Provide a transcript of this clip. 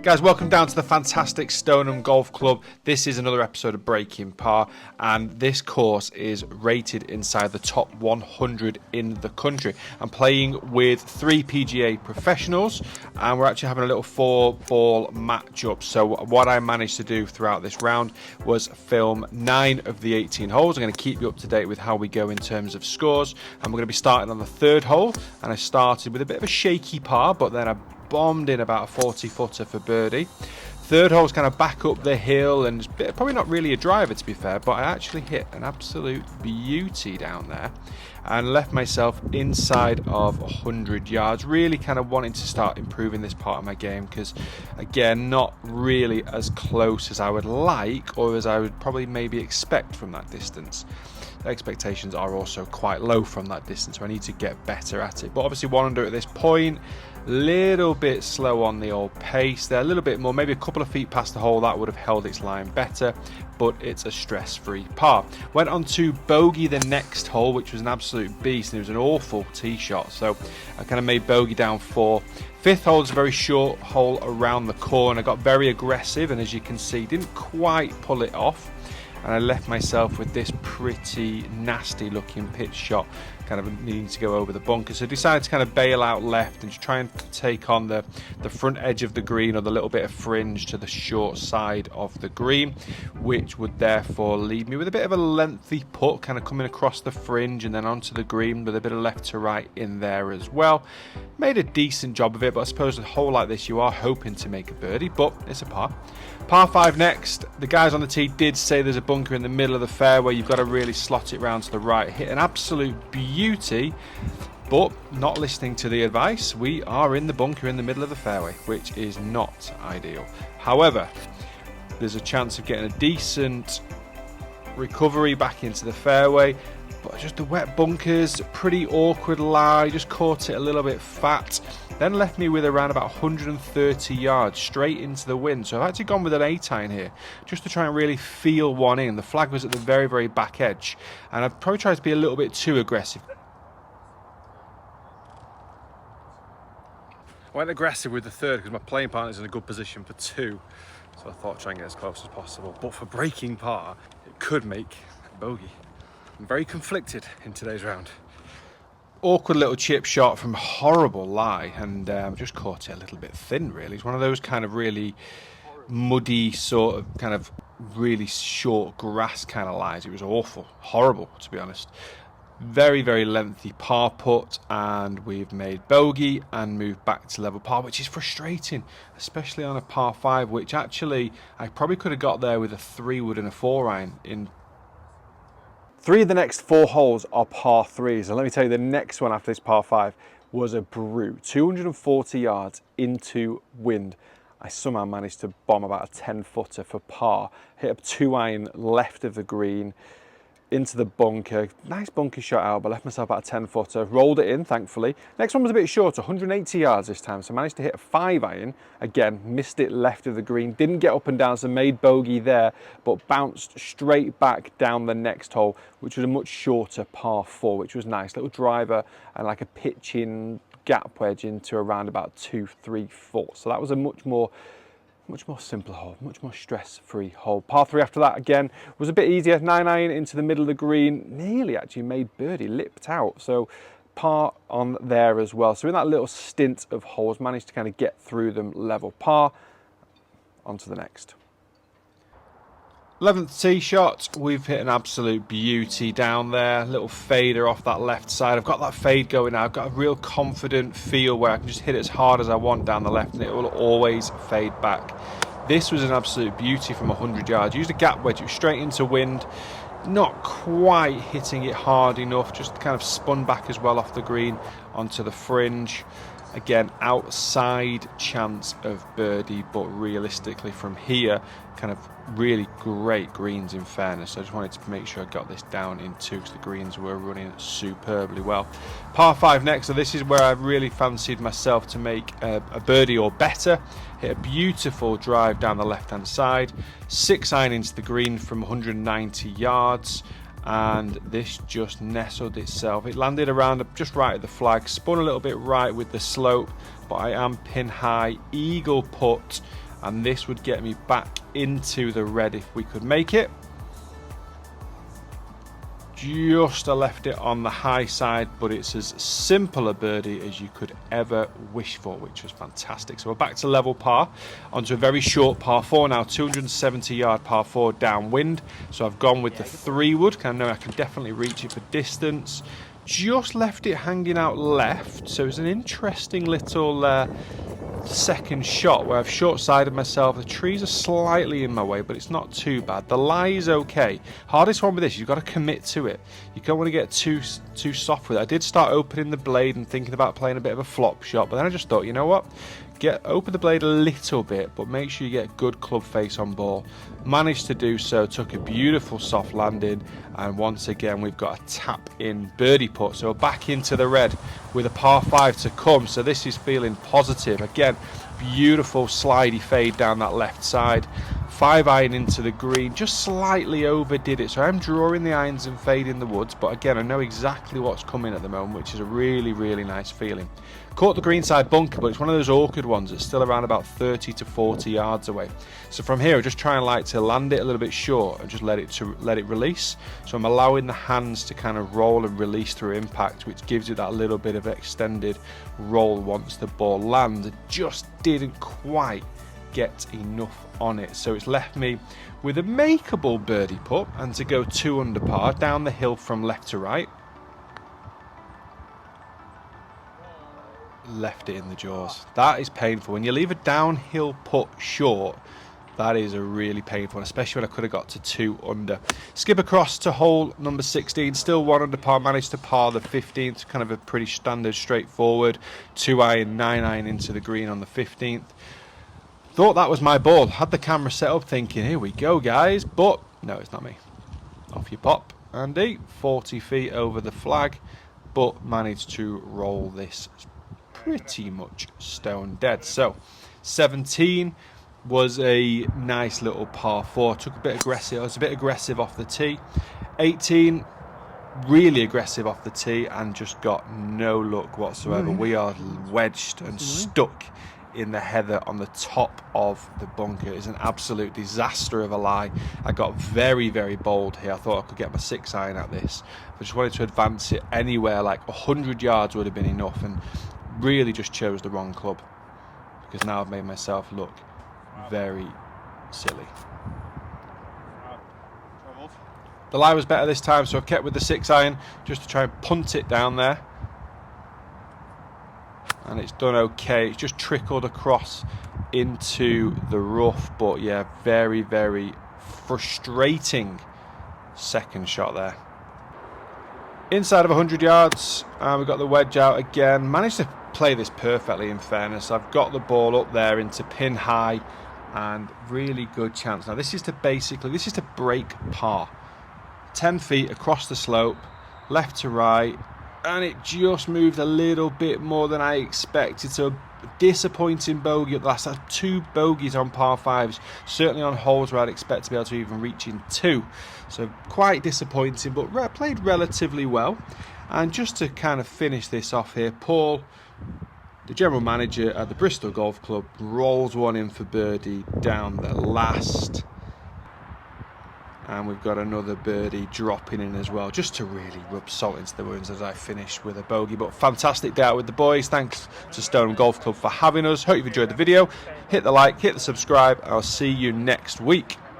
Guys, welcome down to the fantastic Stoneham Golf Club. This is another episode of Breaking Par, and this course is rated inside the top 100 in the country. I'm playing with 3 PGA professionals, and we're actually having a little 4-ball match-up. So what I managed to do throughout this round was film 9 of the 18 holes. I'm going to keep you up to date with how we go in terms of scores, and we're going to be starting on the 3rd hole, and I started with a bit of a shaky par, but then I bombed in about a 40-footer for birdie. 3rd hole's kind of back up the hill, and probably not really a driver to be fair, but I actually hit an absolute beauty down there and left myself inside of 100 yards, really kind of wanting to start improving this part of my game because, again, not really as close as I would like or as I would probably maybe expect from that distance. The expectations are also quite low from that distance, so I need to get better at it. But obviously 1 under at this point, little bit slow on the old pace there, a little bit more, maybe a couple of feet past the hole, that would have held its line better, but it's a stress-free par. Went on to bogey the next hole, which was an absolute beast, and it was an awful tee shot, so I kind of made bogey down 4. 5th hole is a very short hole around the corner. I got very aggressive, and as you can see, didn't quite pull it off, and I left myself with this pretty nasty looking pitch shot, kind of needing to go over the bunker. So I decided to kind of bail out left and try and take on the front edge of the green, or the little bit of fringe to the short side of the green, which would therefore leave me with a bit of a lengthy putt, kind of coming across the fringe and then onto the green with a bit of left to right in there as well. Made a decent job of it, but I suppose a hole like this you are hoping to make a birdie, but it's a par. Par 5 next. The guys on the tee did say there's a bunker in the middle of the fairway. You've got to really slot it round to the right. Hit an absolute beauty, but not listening to the advice. We are in the bunker in the middle of the fairway, which is not ideal. However, there's a chance of getting a decent recovery back into the fairway, but just the wet bunkers, pretty awkward lie, just caught it a little bit fat. Then left me with around about 130 yards straight into the wind. So I've actually gone with an 8-iron here just to try and really feel one in. The flag was at the very, very back edge, and I've probably tried to be a little bit too aggressive. I went aggressive with the 3rd because my playing partner's in a good position for 2. So I thought I'd try and get as close as possible. But for breaking par, it could make a bogey. I'm very conflicted in today's round. Awkward little chip shot from horrible lie, and just caught it a little bit thin really. It's one of those kind of really muddy sort of kind of really short grass kind of lies. It was awful, horrible to be honest. Very, very lengthy par putt, and we've made bogey and moved back to level par, which is frustrating, especially on a par 5, which actually I probably could have got there with a 3-wood and a 4-iron in. 3 of the next 4 holes are par 3s, and let me tell you, the next one after this par 5 was a brute. 240 yards into wind. I somehow managed to bomb about a 10-footer for par. Hit a 2-iron left of the green into the bunker. Nice bunker shot out, but left myself about a 10-footer. Rolled it in, thankfully. Next one was a bit shorter, 180 yards this time, so managed to hit a 5-iron. Again, missed it left of the green. Didn't get up and down, so made bogey there, but bounced straight back down the next hole, which was a much shorter par 4, which was nice. Little driver and like a pitching gap wedge into around about 2-3 foot. So that was a much more simpler hole, much more stress-free hole. Par 3 after that, again, was a bit easier. 9-iron into the middle of the green. Nearly actually made birdie, lipped out. So par on there as well. So in that little stint of holes, managed to kind of get through them level par. On to the next. 11th tee shot, we've hit an absolute beauty down there. Little fader off that left side. I've got that fade going now. I've got a real confident feel where I can just hit it as hard as I want down the left, and it will always fade back. This was an absolute beauty from 100 yards. Used a gap wedge, it was straight into wind. Not quite hitting it hard enough, just kind of spun back as well off the green onto the fringe. Again, outside chance of birdie, but realistically from here, kind of really great greens in fairness. So I just wanted to make sure I got this down in 2 because the greens were running superbly well. Par 5 next, so this is where I really fancied myself to make a birdie or better. Hit a beautiful drive down the left-hand side, 6-iron into the green from 190 yards. And this just nestled itself. It landed around just right at the flag, spun a little bit right with the slope, but I am pin high, eagle putt, and this would get me back into the red if we could make it. Just I left it on the high side, but it's as simple a birdie as you could ever wish for, which was fantastic. So we're back to level par, onto a very short par 4 now, 270-yard par 4 downwind. So I've gone with the 3-wood, I know I can definitely reach it for distance. Just left it hanging out left, so it's an interesting little second shot where I've short-sided myself. The trees are slightly in my way, but it's not too bad. The lie is okay. Hardest one with this, you've got to commit to it. You don't want to get too soft with it. I did start opening the blade and thinking about playing a bit of a flop shot, but then I just thought, you know what? Open the blade a little bit, but make sure you get good club face on ball. Managed to do so, took a beautiful soft landing, and once again we've got a tap in birdie putt. So we're back into the red with a par 5 to come, so this is feeling positive. Again, beautiful slidey fade down that left side. 5-iron into the green, just slightly overdid it, so I'm drawing the irons and fading the woods, but again I know exactly what's coming at the moment, which is a really, really nice feeling. Caught the greenside bunker, but it's one of those awkward ones. It's still around about 30 to 40 yards away. So from here, I just try and like to land it a little bit short and just let it release. So I'm allowing the hands to kind of roll and release through impact, which gives it that little bit of extended roll once the ball lands. It just didn't quite get enough on it, so it's left me with a makeable birdie putt and to go 2 under par down the hill from left to right. Left it in the jaws. That is painful. When you leave a downhill putt short, that is a really painful one, especially when I could have got to 2 under. Skip across to hole number 16, still 1 under par, managed to par the 15th, kind of a pretty standard, straightforward 2-iron, 9-iron into the green on the 15th. Thought that was my ball, had the camera set up thinking, here we go guys, but no, it's not me. Off you pop, Andy, 40 feet over the flag, but managed to roll this pretty much stone dead. So 17 was a nice little par 4, took a bit aggressive, I was a bit aggressive off the tee. 18 really aggressive off the tee and just got no luck whatsoever. We are wedged and stuck in the heather on the top of the bunker. It's an absolute disaster of a lie. I got very, very bold here. I thought I could get my 6-iron at this. I just wanted to advance it anywhere, like 100 yards would have been enough, and really just chose the wrong club, because now I've made myself look very silly. The lie was better this time, so I've kept with the 6-iron just to try and punt it down there. And it's done okay. It's just trickled across into the rough, but yeah, very, very frustrating second shot there. Inside of 100 yards, we've got the wedge out again. Managed to play this perfectly, in fairness. I've got the ball up there into pin high, and really good chance. Now this is to break par. 10 feet across the slope, left to right, and it just moved a little bit more than I expected. So disappointing bogey at the last. 2 bogeys on par 5s, certainly on holes where I'd expect to be able to even reach in 2. So quite disappointing, but played relatively well. And just to kind of finish this off here, Paul, the general manager at the Bristol Golf Club, rolls one in for birdie down the last. And we've got another birdie dropping in as well, just to really rub salt into the wounds as I finish with a bogey. But fantastic day out with the boys. Thanks to Stoneham Golf Club for having us. Hope you've enjoyed the video. Hit the like, hit the subscribe, and I'll see you next week.